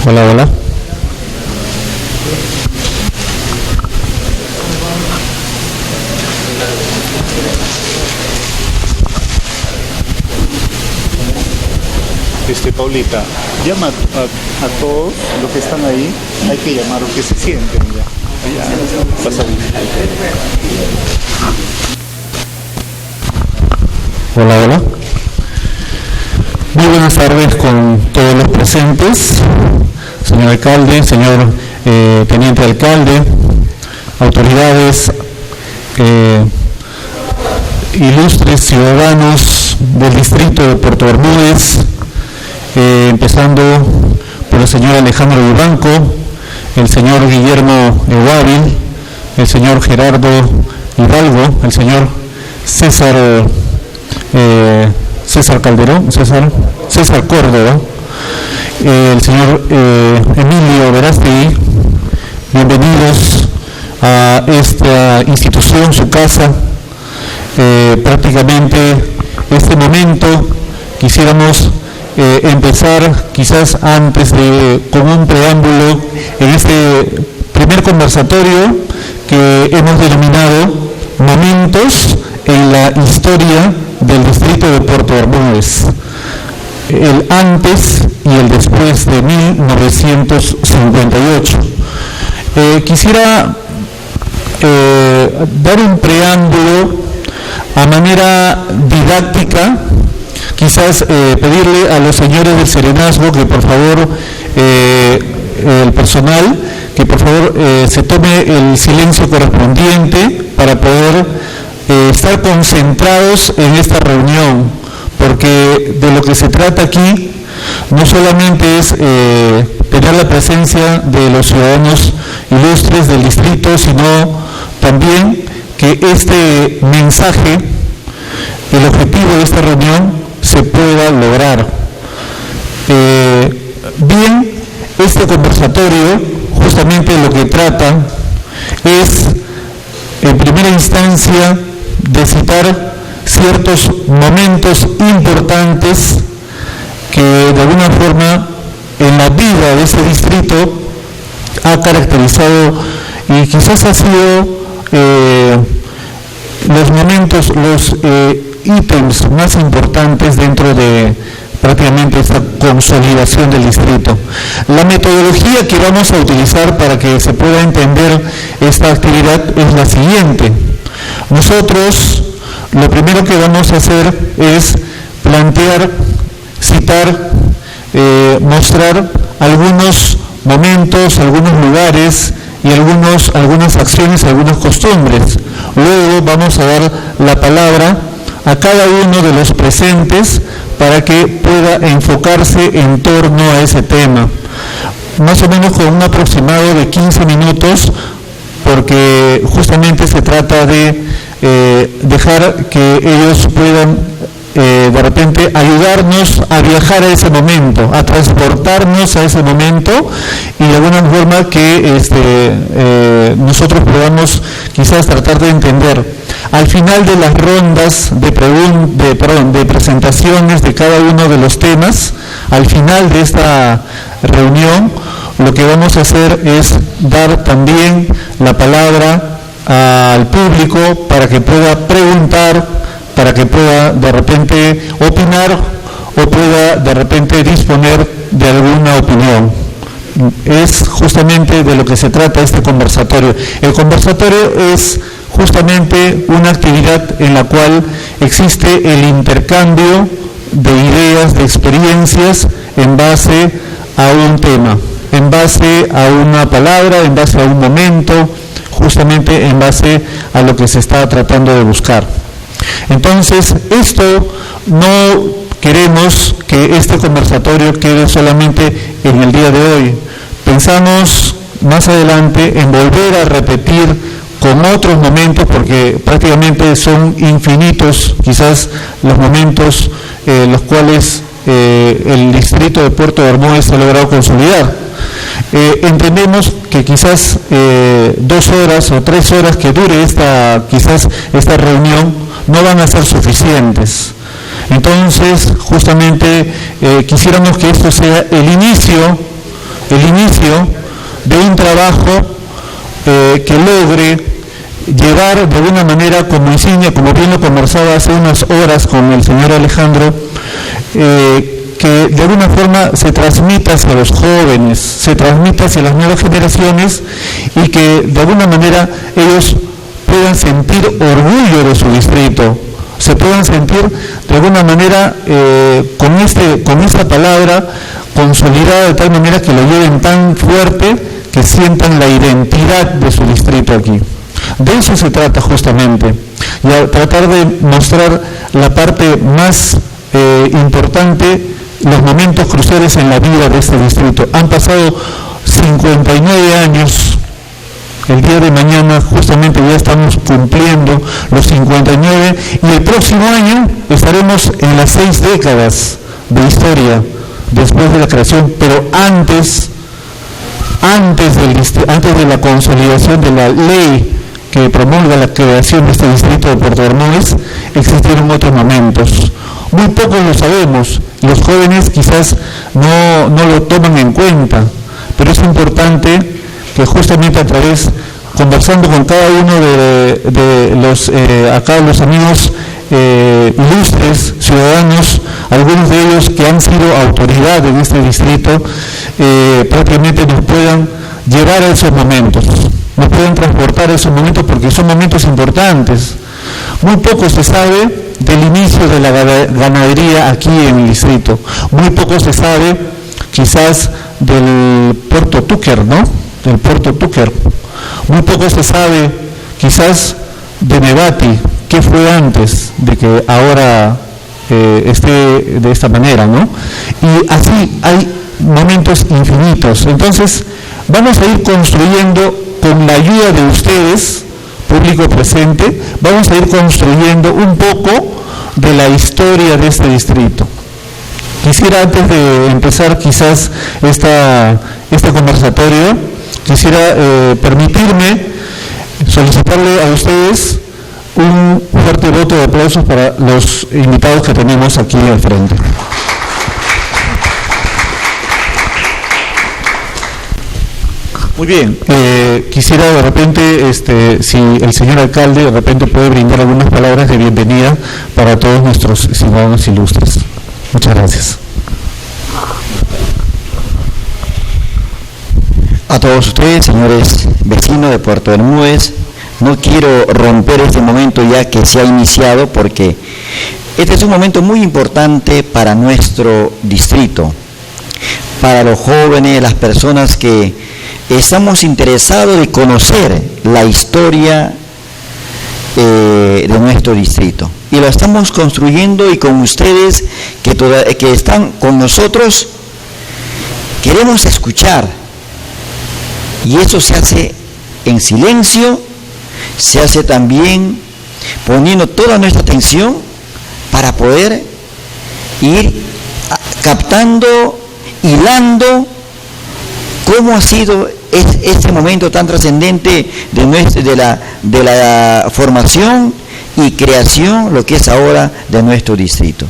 Hola, hola. Paulita, llama a todos los que están ahí, hay que llamar los que se sienten ya. Pasa bien. Hola, hola. Muy buenas tardes con todos los presentes, señor alcalde, señor teniente alcalde, autoridades, ilustres ciudadanos del distrito de Puerto Bermúdez, empezando por el señor Alejandro Vivanco, el señor Guillermo Eguábil, el señor Gerardo Hidalgo, el señor César Calderón, César Córdoba, el señor Emilio Verástegui. Bienvenidos a esta institución, su casa. Prácticamente este momento quisiéramos empezar quizás antes con un preámbulo en este primer conversatorio que hemos denominado Momentos en la historia del distrito de Puerto Bermúdez, el antes y el después de 1958. Quisiera dar un preámbulo a manera didáctica, quizás pedirle a los señores del serenazgo que por favor, el personal, que por favor se tome el silencio correspondiente para poder estar concentrados en esta reunión, porque de lo que se trata aquí no solamente es tener la presencia de los ciudadanos ilustres del distrito, sino también que este mensaje, el objetivo de esta reunión, se pueda lograr. Bien, este conversatorio justamente lo que trata es, en primera instancia, de citar ciertos momentos importantes que de alguna forma en la vida de este distrito ha caracterizado y quizás ha sido los momentos, los ítems más importantes dentro de prácticamente esta consolidación del distrito. La metodología que vamos a utilizar para que se pueda entender esta actividad es la siguiente. Nosotros lo primero que vamos a hacer es plantear, citar, mostrar algunos momentos, algunos lugares y algunas acciones, algunas costumbres. Luego vamos a dar la palabra a cada uno de los presentes para que pueda enfocarse en torno a ese tema. Más o menos con un aproximado de 15 minutos, porque justamente se trata de dejar que ellos puedan de repente ayudarnos a viajar a ese momento, a transportarnos a ese momento y de alguna forma que nosotros podamos quizás tratar de entender. Al final de las rondas de presentaciones de cada uno de los temas, al final de esta reunión, lo que vamos a hacer es dar también la palabra al público para que pueda preguntar, para que pueda de repente opinar o pueda de repente disponer de alguna opinión. Es justamente de lo que se trata este conversatorio. El conversatorio es justamente una actividad en la cual existe el intercambio de ideas, de experiencias en base a un tema, en base a una palabra, en base a un momento, justamente en base a lo que se está tratando de buscar. Entonces, esto no queremos que este conversatorio quede solamente en el día de hoy. Pensamos más adelante en volver a repetir con otros momentos, porque prácticamente son infinitos quizás los momentos los cuales el distrito de Puerto Bermúdez ha logrado consolidar. Entendemos que quizás 2 horas o 3 horas que dure esta reunión no van a ser suficientes. Entonces, justamente quisiéramos que esto sea el inicio trabajo que logre llevar de alguna manera como insignia, como bien lo conversaba hace unas horas con el señor Alejandro, que de alguna forma se transmita hacia los jóvenes, se transmita hacia las nuevas generaciones y que de alguna manera ellos puedan sentir orgullo de su distrito, se puedan sentir de alguna manera con esta palabra consolidada de tal manera que lo lleven tan fuerte que sientan la identidad de su distrito aquí. De eso se trata justamente, y a tratar de mostrar la parte más importante, los momentos cruciales en la vida de este distrito. Han pasado 59 años, el día de mañana justamente ya estamos cumpliendo los 59 y el próximo año estaremos en las 6 décadas de historia después de la creación, pero antes de la consolidación de la ley que promulga la creación de este distrito de Puerto Bermúdez, existieron otros momentos. Muy pocos lo sabemos, los jóvenes quizás no lo toman en cuenta, pero es importante que justamente a través, conversando con cada uno de los amigos ilustres ciudadanos, algunos de ellos que han sido autoridad en este distrito, prácticamente nos puedan llevar a esos momentos, nos pueden transportar a esos momentos porque son momentos importantes. Muy poco se sabe del inicio de la ganadería aquí en el distrito, muy poco se sabe quizás del Puerto Túquer, ¿no? Del Puerto Túquer. Muy poco se sabe quizás de Nebati, qué fue antes de que ahora esté de esta manera, ¿no? Y así hay momentos infinitos. Entonces, vamos a ir construyendo con la ayuda de ustedes, público presente, vamos a ir construyendo un poco de la historia de este distrito. Quisiera, antes de empezar quizás este conversatorio, quisiera permitirme solicitarle a ustedes un fuerte voto de aplausos para los invitados que tenemos aquí al frente. Muy bien, quisiera de repente, si el señor alcalde de repente puede brindar algunas palabras de bienvenida para todos nuestros ciudadanos ilustres. Muchas gracias. A todos ustedes, señores vecinos de Puerto Bermúdez, no quiero romper este momento ya que se ha iniciado porque este es un momento muy importante para nuestro distrito, para los jóvenes, las personas que estamos interesados de conocer la historia de nuestro distrito. Y lo estamos construyendo y con ustedes que están con nosotros, queremos escuchar. Y eso se hace en silencio, se hace también poniendo toda nuestra atención para poder ir captando, hilando cómo ha sido este momento tan trascendente de la formación y creación, lo que es ahora de nuestro distrito.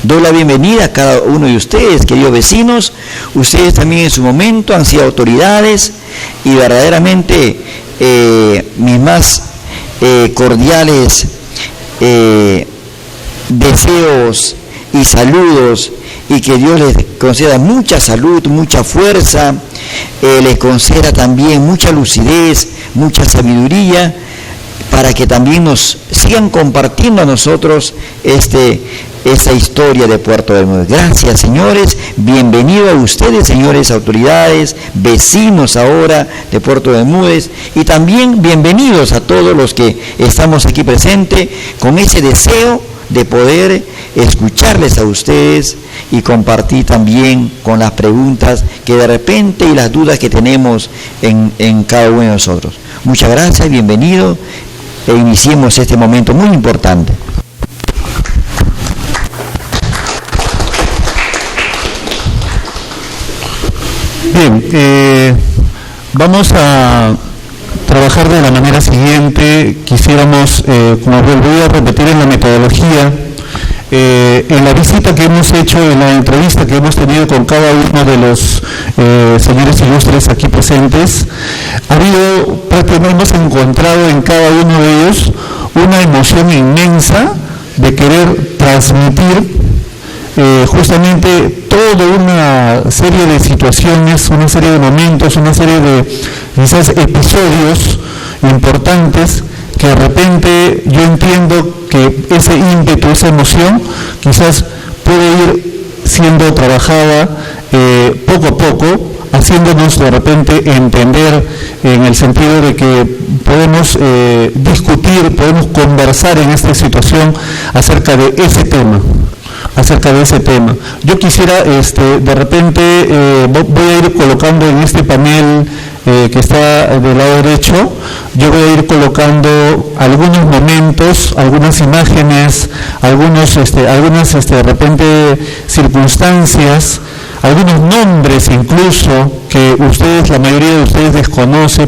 Doy la bienvenida a cada uno de ustedes, queridos vecinos. Ustedes también en su momento han sido autoridades y verdaderamente mis más cordiales deseos y saludos, y que Dios les conceda mucha salud, mucha fuerza, les conceda también mucha lucidez, mucha sabiduría, para que también nos sigan compartiendo a nosotros esta historia de Puerto Bermúdez. Gracias, señores, bienvenidos a ustedes, señores autoridades, vecinos ahora de Puerto Bermúdez, y también bienvenidos a todos los que estamos aquí presentes con ese deseo de poder escucharles a ustedes y compartir también con las preguntas que de repente y las dudas que tenemos en cada uno de nosotros. Muchas gracias, bienvenido, e iniciemos este momento muy importante. Bien, vamos a trabajar de la manera siguiente. Quisiéramos, como volví a repetir en la metodología, en la visita que hemos hecho, en la entrevista que hemos tenido con cada uno de los señores ilustres aquí presentes, prácticamente hemos encontrado en cada uno de ellos una emoción inmensa de querer transmitir justamente toda una serie de situaciones, una serie de momentos, una serie de quizás episodios importantes que de repente yo entiendo que ese ímpetu, esa emoción quizás puede ir siendo trabajada poco a poco, haciéndonos de repente entender en el sentido de que podemos discutir, podemos conversar en esta situación acerca de ese tema. Yo quisiera, de repente, voy a ir colocando en este panel que está del lado derecho, yo voy a ir colocando algunos momentos, algunas imágenes, algunas de repente circunstancias, algunos nombres incluso que la mayoría de ustedes desconoce.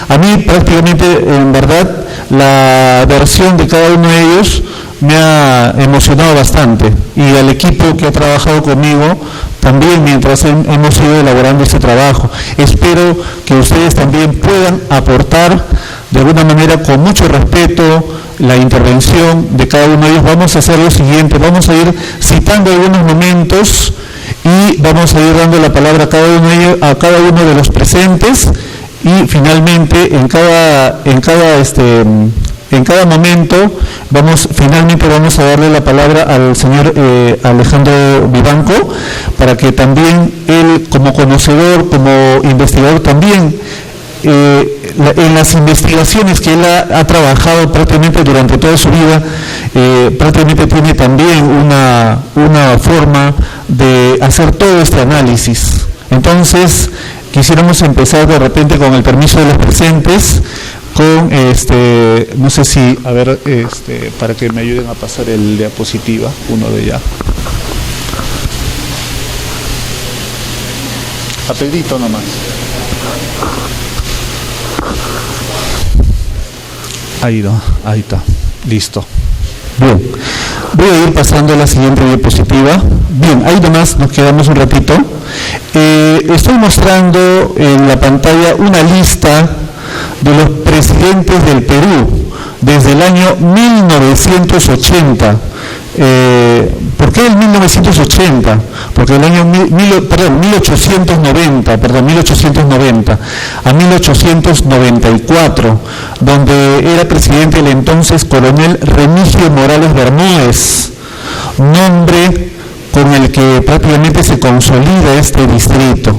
A mí prácticamente, en verdad, la versión de cada uno de ellos me ha emocionado bastante, y al equipo que ha trabajado conmigo también mientras hemos ido elaborando este trabajo. Espero que ustedes también puedan aportar de alguna manera con mucho respeto la intervención de cada uno de ellos. Vamos a hacer lo siguiente, vamos a ir citando algunos momentos y vamos a ir dando la palabra a cada uno de los presentes, y finalmente en cada momento vamos a darle la palabra al señor Alejandro Vivanco, para que también él, como conocedor, como investigador también, en las investigaciones que él ha trabajado prácticamente durante toda su vida, prácticamente tiene también una forma de hacer todo este análisis. Entonces, quisiéramos empezar de repente, con el permiso de los presentes, con no sé si, para que me ayuden a pasar el diapositiva, uno de ya. A Pedrito nomás. Ahí está, listo. Bien, voy a ir pasando a la siguiente diapositiva. Bien, ahí nomás nos quedamos un ratito. Estoy mostrando en la pantalla una lista de los presidentes del Perú desde el año 1980. ¿Por qué el 1980? Porque el año 1890 a 1894, donde era presidente el entonces coronel Remigio Morales Bermúdez, nombre con el que prácticamente se consolida este distrito.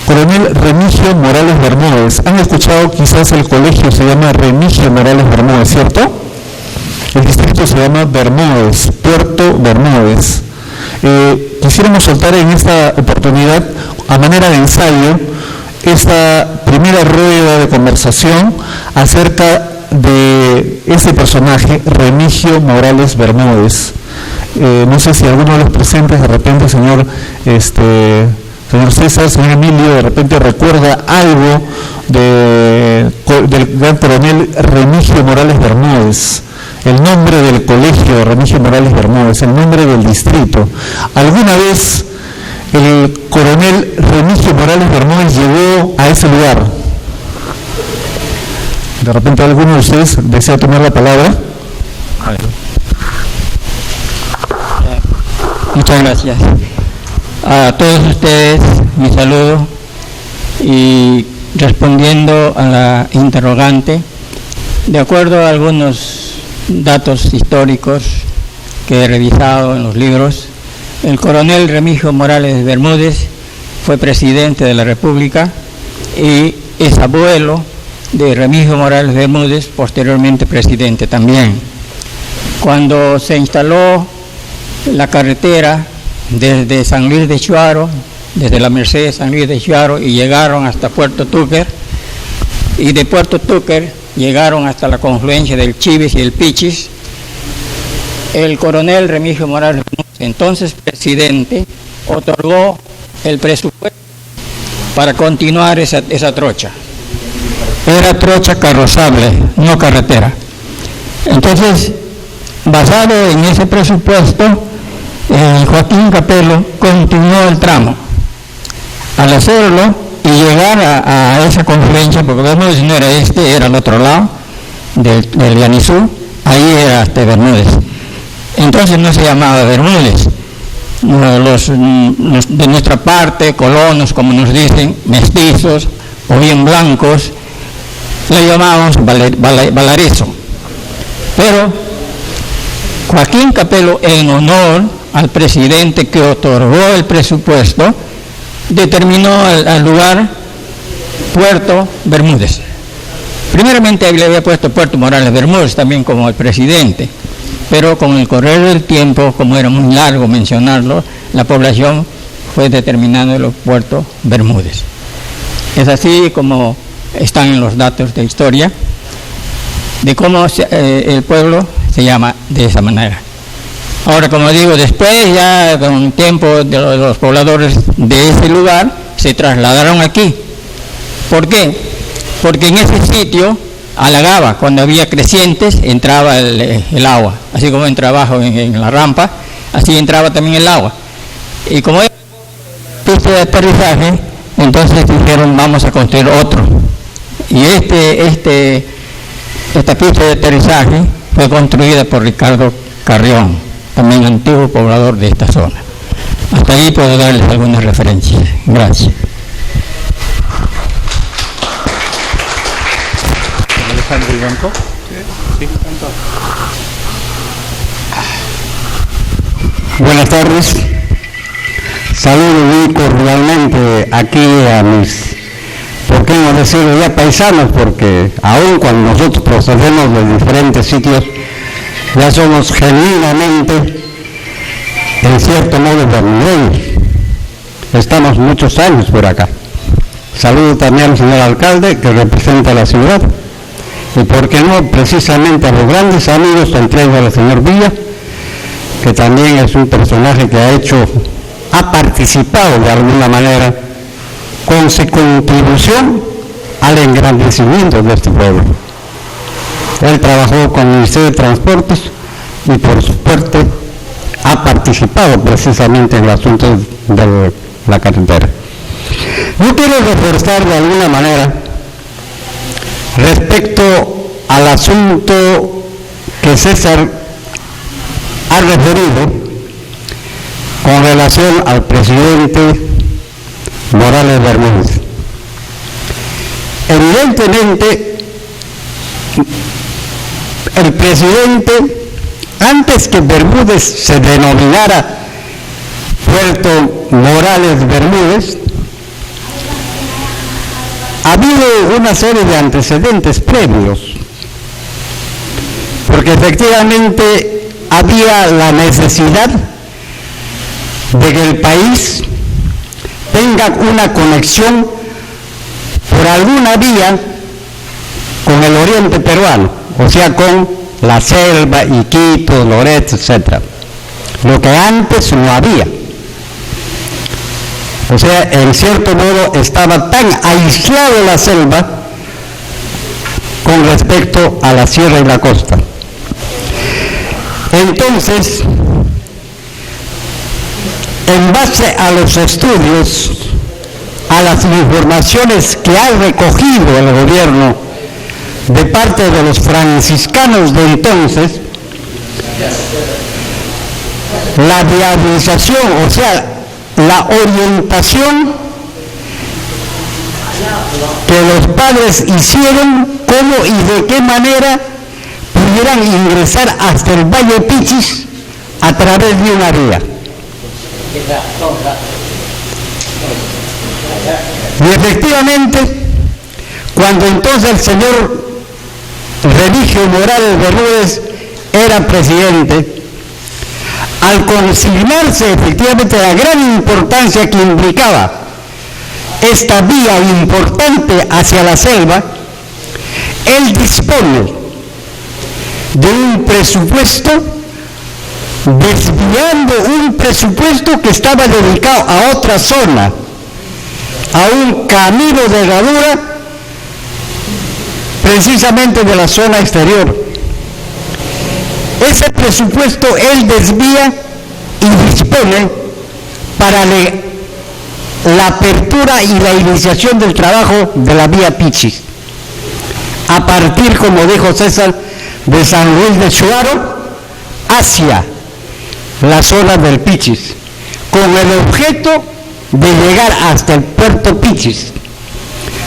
Coronel Remigio Morales Bermúdez. ¿Han escuchado quizás el colegio se llama Remigio Morales Bermúdez, cierto? El distrito se llama Bermúdez, Puerto Bermúdez. Quisiéramos soltar en esta oportunidad, a manera de ensayo, esta primera rueda de conversación acerca de ese personaje, Remigio Morales Bermúdez. No sé si alguno de los presentes, de repente, señor César, señor Emilio, de repente recuerda algo del gran coronel Remigio Morales Bermúdez, el nombre del colegio Remigio Morales Bermúdez, el nombre del distrito. ¿Alguna vez el coronel Remigio Morales Bermúdez llegó a ese lugar? De repente alguno de ustedes desea tomar la palabra. Muchas gracias. A todos ustedes mi saludo, y respondiendo a la interrogante, de acuerdo a algunos datos históricos que he revisado en los libros, el coronel Remigio Morales Bermúdez fue presidente de la República y es abuelo de Remigio Morales Bermúdez, posteriormente presidente también. Cuando se instaló la carretera desde San Luis de Chuaro, desde la Merced San Luis de Chuaro, y llegaron hasta Puerto Túquer, y de Puerto Túquer llegaron hasta la confluencia del Chivis y el Pichis, el coronel Remigio Morales, entonces presidente, otorgó el presupuesto para continuar esa trocha. Era trocha carrozable, no carretera. Entonces, basado en ese presupuesto, Joaquín Capello continuó el tramo. Al hacerlo, y llegar a esa confluencia, porque Bermúdez no era era el otro lado del Yanizú, ahí era hasta Bermúdez. Entonces no se llamaba Bermúdez. Los de nuestra parte, colonos, como nos dicen, mestizos o bien blancos, le llamábamos Valareso. Pero Joaquín Capello, en honor al presidente que otorgó el presupuesto, determinó al lugar Puerto Bermúdez. Primeramente le había puesto Puerto Morales Bermúdez también como el presidente, pero con el correr del tiempo, como era muy largo mencionarlo, la población fue determinando el Puerto Bermúdez. Es así como están en los datos de historia de cómo el pueblo se llama de esa manera. Ahora, como digo, después ya con el tiempo de los pobladores de ese lugar se trasladaron aquí. ¿Por qué? Porque en ese sitio alagaba, cuando había crecientes entraba el agua, así como entra abajo en la rampa, así entraba también el agua. Y como era pista de aterrizaje, entonces dijeron vamos a construir otro. Y esta pista de aterrizaje fue construida por Ricardo Carrión, también antiguo poblador de esta zona. Hasta ahí puedo darles algunas referencias. Gracias. Alejandro Ibanco. Sí. Buenas tardes. Saludo muy cordialmente aquí a mis, ¿por qué no decirlo ya paisanos? Porque aún cuando nosotros procedemos de diferentes sitios, ya somos genuinamente, en cierto modo, bermudeños. Estamos muchos años por acá. Saludo también al señor alcalde que representa a la ciudad. Y por qué no, precisamente a los grandes amigos, entre ellos al señor Villa, que también es un personaje que ha participado de alguna manera con su contribución al engrandecimiento de este pueblo. Él trabajó con el Ministerio de Transportes y por supuesto ha participado precisamente en el asunto de la carretera. Yo quiero reforzar de alguna manera respecto al asunto que César ha referido con relación al presidente Morales Bermúdez. Evidentemente, el presidente, antes que Bermúdez se denominara Puerto Morales Bermúdez, ha habido una serie de antecedentes previos, porque efectivamente había la necesidad de que el país tenga una conexión por alguna vía con el oriente peruano, o sea, con la selva, Iquitos, Loreto, etc. Lo que antes no había. O sea, en cierto modo estaba tan aislada la selva con respecto a la sierra y la costa. Entonces, en base a los estudios, a las informaciones que ha recogido el gobierno de parte de los franciscanos de entonces, la viabilización, o sea, la orientación que los padres hicieron, cómo y de qué manera pudieran ingresar hasta el Valle Pichis a través de una vía. Y efectivamente, cuando entonces el señor Remigio Morales Bermúdez era presidente, al consignarse efectivamente la gran importancia que implicaba esta vía importante hacia la selva, él dispone de un presupuesto, desviando un presupuesto que estaba dedicado a otra zona, a un camino de herradura, precisamente de la zona exterior. Ese presupuesto él desvía y dispone para la apertura y la iniciación del trabajo de la vía Pichis, a partir, como dijo César, de San Luis de Chuaro hacia la zona del Pichis, con el objeto de llegar hasta el puerto Pichis.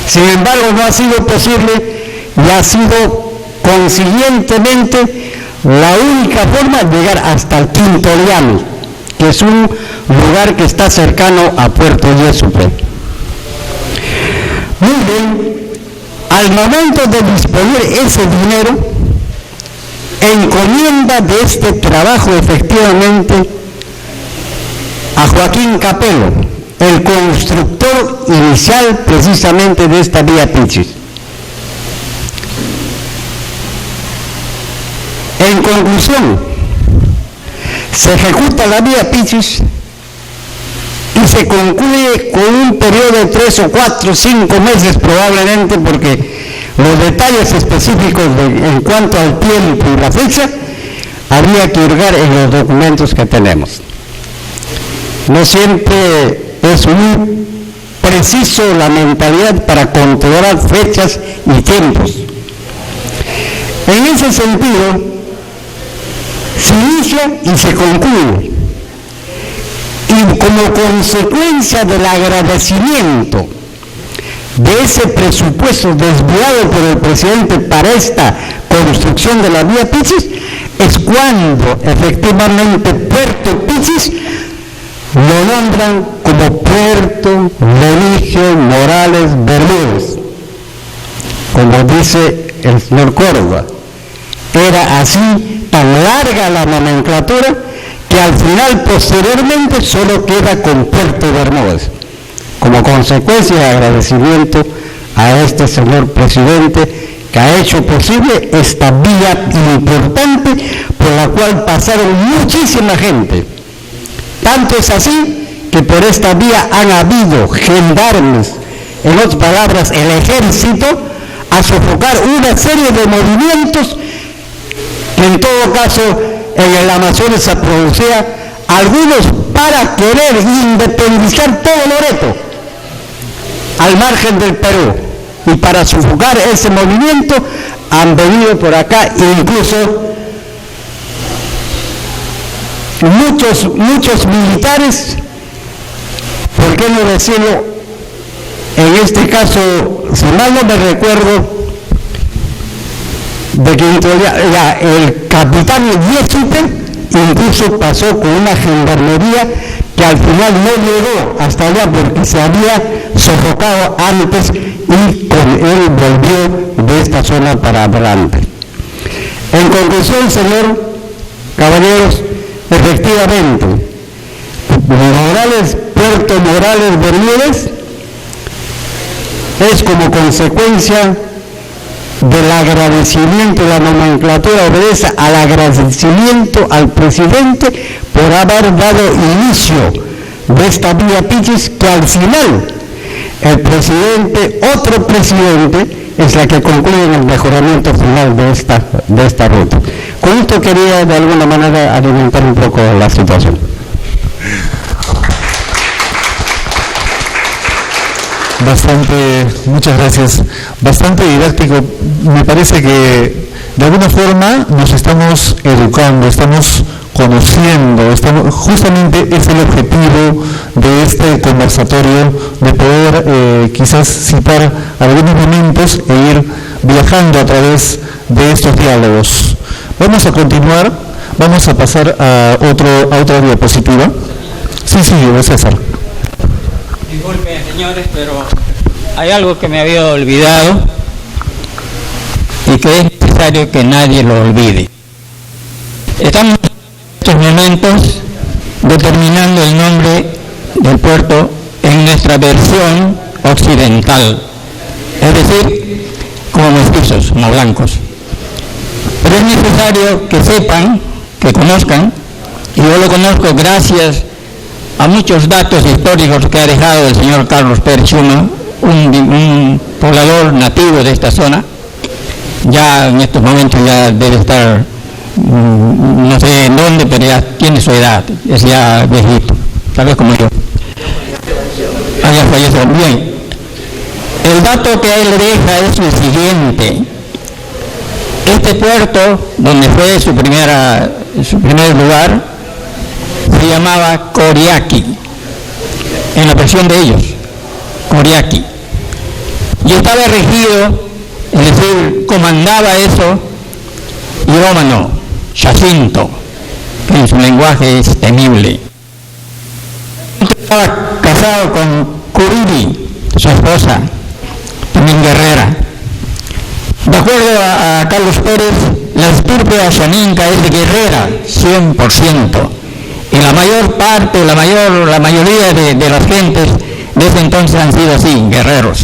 Sin embargo, no ha sido posible y ha sido consiguientemente la única forma de llegar hasta el Quintoliano, que es un lugar que está cercano a Puerto Yésupe. Muy bien, al momento de disponer ese dinero, encomienda de este trabajo efectivamente a Joaquín Capelo, el constructor inicial precisamente de esta vía Pichis. En conclusión, se ejecuta la vía Pichis y se concluye con un periodo de 3 o 4 o 5 meses probablemente, porque los detalles específicos en cuanto al tiempo y la fecha habría que hurgar en los documentos que tenemos. No siempre es muy preciso la mentalidad para controlar fechas y tiempos. En ese sentido, se inicia y se concluye. Y como consecuencia del agradecimiento de ese presupuesto desviado por el presidente para esta construcción de la vía Pichis, es cuando efectivamente Puerto Pichis lo nombran como Puerto Remigio Morales Bermúdez, como dice el señor Córdoba. Era así tan larga la nomenclatura que al final, posteriormente, solo queda con Puerto Bermúdez, como consecuencia de agradecimiento a este señor presidente que ha hecho posible esta vía importante por la cual pasaron muchísima gente. Tanto es así que por esta vía han habido gendarmes, en otras palabras, el ejército, a sofocar una serie de movimientos que en todo caso en el Amazonas se producía, algunos para querer independizar todo Loreto al margen del Perú, y para sofocar ese movimiento han venido por acá incluso muchos militares, ¿por qué no decirlo? En este caso, si mal no me recuerdo, de que el capitán Yésupe incluso pasó con una gendarmería que al final no llegó hasta allá porque se había sofocado antes, y con él volvió de esta zona para adelante. En conclusión, señor, caballeros, efectivamente, Puerto Morales Bermúdez es como consecuencia del agradecimiento, la nomenclatura obedece al agradecimiento al presidente por haber dado inicio de esta vía Pichis, que al final el presidente, otro presidente, es la que concluye en el mejoramiento final de esta ruta. Con esto quería de alguna manera alimentar un poco la situación. Muchas gracias. Bastante didáctico. Me parece que de alguna forma nos estamos educando, estamos conociendo, justamente es el objetivo de este conversatorio, de poder quizás citar algunos momentos e ir viajando a través de estos diálogos. Vamos a continuar, vamos a pasar a otra diapositiva. Sí, César. Disculpen, señores, pero hay algo que me había olvidado y que es necesario que nadie lo olvide. Estamos en estos momentos determinando el nombre del puerto en nuestra versión occidental, es decir, como mestizos, como blancos. Pero es necesario que sepan, que conozcan, y yo lo conozco gracias a muchos datos históricos que ha dejado el señor Carlos Pérez Chuma, un poblador nativo de esta zona. Ya en estos momentos ya debe estar, no sé en dónde, pero ya tiene su edad, es ya viejito, tal vez como yo. haya fallecido. Bien, el dato que él deja es el siguiente. Este puerto, donde fue su primer lugar, se llamaba Coriaqui, en la versión de ellos, Coriaqui. Y estaba regido, es decir, comandaba eso, Hierómano, Jacinto, que en su lenguaje es temible. Estaba casado con Curiri, su esposa, también guerrera. De acuerdo a Carlos Pérez, la estirpe ashaninka es guerrera, 100%. Y la mayor parte, la mayoría de las gentes desde entonces han sido así, guerreros.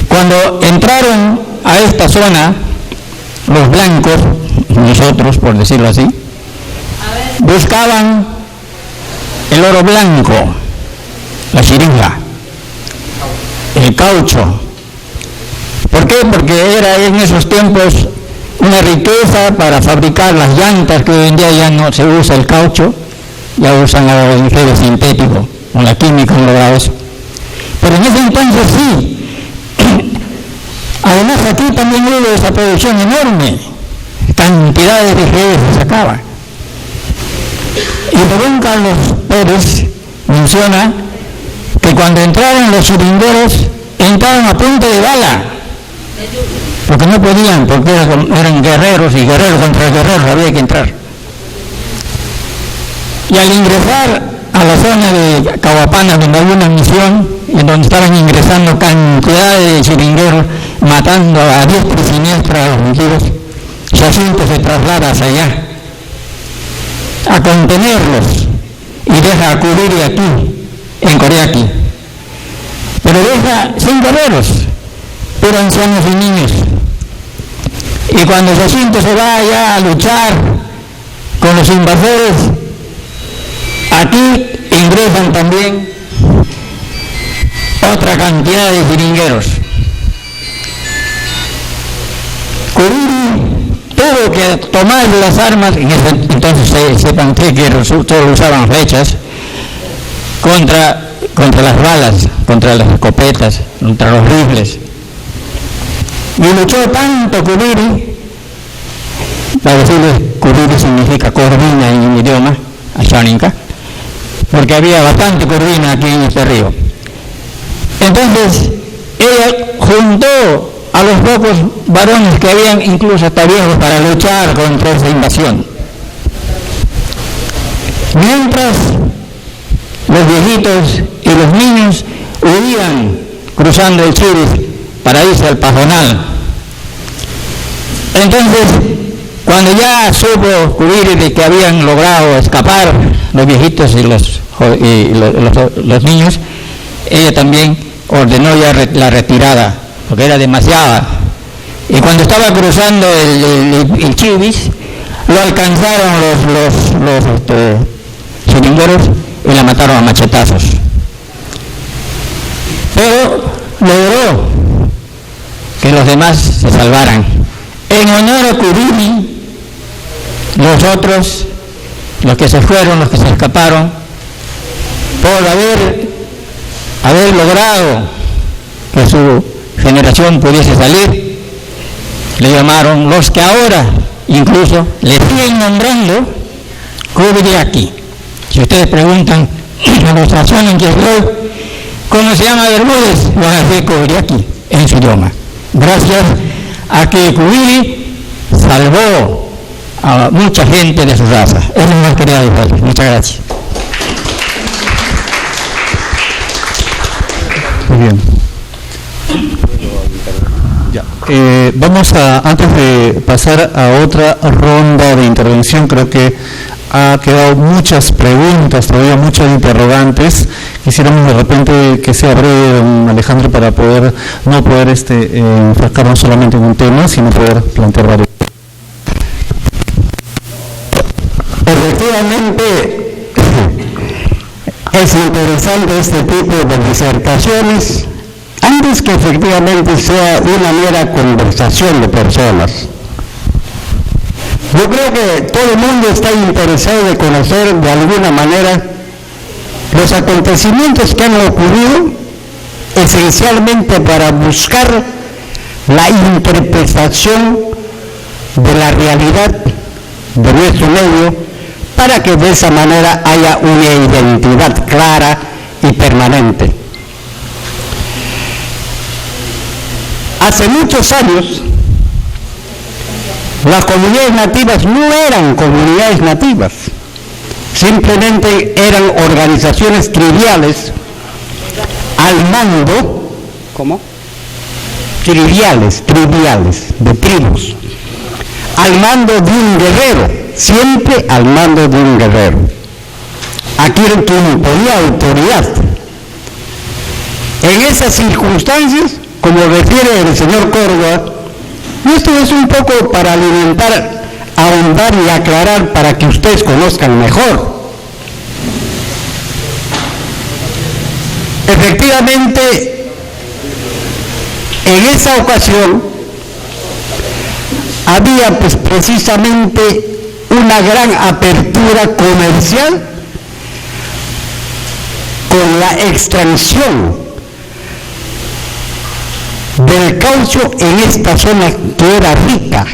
Cuando entraron a esta zona, los blancos, nosotros por decirlo así, buscaban el oro blanco, la chiringa, el caucho. ¿Por qué? Porque era en esos tiempos una riqueza para fabricar las llantas, que hoy en día ya no se usa el caucho, ya usan el fibra sintético, con la química han logrado eso. Pero en ese entonces sí. Además aquí también hubo esa producción enorme, cantidades de geles se sacaba. Y según Carlos Pérez menciona que cuando entraron los chiringueros, entraron a punta de bala, porque no podían, porque eran guerreros y guerreros contra guerreros había que entrar. Y al ingresar a la zona de Cahuapana, donde había una misión, en donde estaban ingresando cantidades de chiringueros, matando a diestra y siniestra a los bandidos, Jacinto se traslada hacia allá a contenerlos y deja a Curiri aquí, en Coriaqui. Pero deja 100 guerreros, pero ancianos y niños. Y cuando Jacinto se va allá a luchar con los invasores, aquí ingresan también otra cantidad de chiringueros. Curiri tuvo que tomar las armas, en ese entonces sepan que todos usaban flechas, contra las balas, contra las escopetas, contra los rifles. Y luchó tanto Curiri, para decirles, Curiri significa corvina en mi idioma, ashaninka, porque había bastante corvina aquí en este río. Entonces, ella juntó a los pocos varones que habían, incluso hasta viejos, para luchar contra esa invasión. Mientras los viejitos y los niños huían cruzando el Chiris para irse al Pajonal. Entonces, cuando ya supo Curiri de que habían logrado escapar los viejitos y los niños, ella también ordenó ya la retirada, porque era demasiada. Y cuando estaba cruzando el Chivis, lo alcanzaron los chiringueros y la mataron a machetazos. Pero logró que los demás se salvaran. En honor a Curiri, los otros, los que se fueron, los que se escaparon, por haber logrado que su generación pudiese salir, le llamaron los que ahora incluso le siguen nombrando Curiaqui. Si ustedes preguntan a nuestra zona en que estoy, ¿cómo se llama Bermúdez? Van a decir Curiaqui en su idioma. Gracias a que Curiri salvó a mucha gente de su raza. Es lo que quería decirles. Muchas gracias. Muy bien. Ya. Vamos antes de pasar a otra ronda de intervención, creo que ha quedado muchas preguntas, todavía muchas interrogantes. Quisiéramos de repente que sea breve, don Alejandro, para poder no poder enfrascarnos solamente en un tema, sino poder plantear varios. Efectivamente, es interesante este tipo de disertaciones, antes que efectivamente sea una mera conversación de personas. Yo creo que todo el mundo está interesado de conocer de alguna manera los acontecimientos que han ocurrido esencialmente para buscar la interpretación de la realidad de nuestro medio para que de esa manera haya una identidad clara y permanente. Hace muchos años, las comunidades nativas no eran comunidades nativas, simplemente eran organizaciones triviales al mando, ¿cómo? Triviales, de tribus, al mando de un guerrero, siempre al mando de un guerrero. Aquí era quien imponía autoridad. En esas circunstancias, como refiere el señor Córdoba, esto es un poco para alimentar, ahondar y aclarar para que ustedes conozcan mejor. Efectivamente, en esa ocasión había pues precisamente una gran apertura comercial con la extracción del caucho en esta zona que era rica